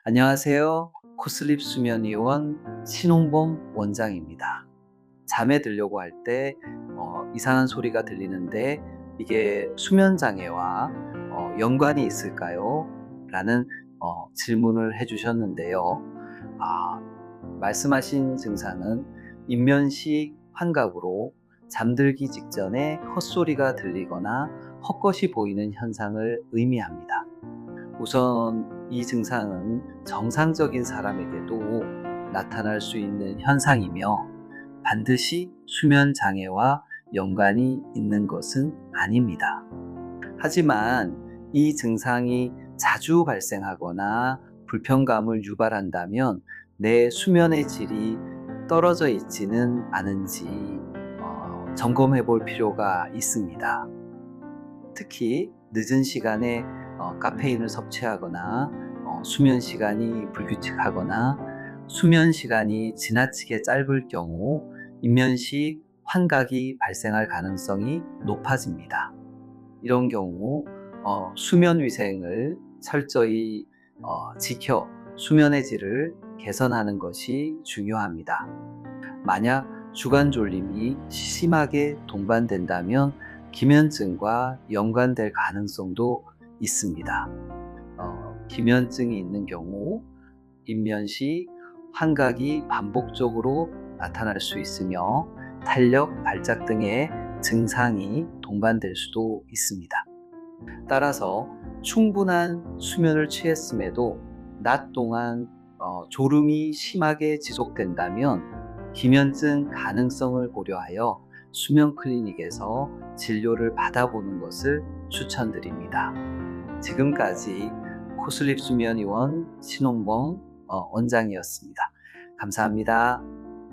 안녕하세요. 코슬립 수면의원 신홍범 원장입니다. 잠에 들려고 할 때 이상한 소리가 들리는데 이게 수면 장애와 연관이 있을까요? 라는 질문을 해주셨는데요. 아, 말씀하신 증상은 입면식 환각으로 잠들기 직전에 헛소리가 들리거나 헛것이 보이는 현상을 의미합니다. 우선 이 증상은 정상적인 사람에게도 나타날 수 있는 현상이며 반드시 수면 장애와 연관이 있는 것은 아닙니다. 하지만 이 증상이 자주 발생하거나 불편감을 유발한다면 내 수면의 질이 떨어져 있지는 않은지 점검해 볼 필요가 있습니다. 특히 늦은 시간에 카페인을 섭취하거나 수면 시간이 불규칙하거나 수면 시간이 지나치게 짧을 경우 입면식 환각이 발생할 가능성이 높아집니다. 이런 경우 수면 위생을 철저히 지켜 수면의 질을 개선하는 것이 중요합니다. 만약 주간 졸림이 심하게 동반된다면 기면증과 연관될 가능성도 있습니다. 기면증이 있는 경우 입면식 환각이 반복적으로 나타날 수 있으며 탄력, 발작 등의 증상이 동반될 수도 있습니다. 따라서 충분한 수면을 취했음에도 낮 동안 졸음이 심하게 지속된다면 기면증 가능성을 고려하여 수면 클리닉에서 진료를 받아보는 것을 추천드립니다. 지금까지 코슬립 수면의원 신홍범 원장이었습니다. 감사합니다.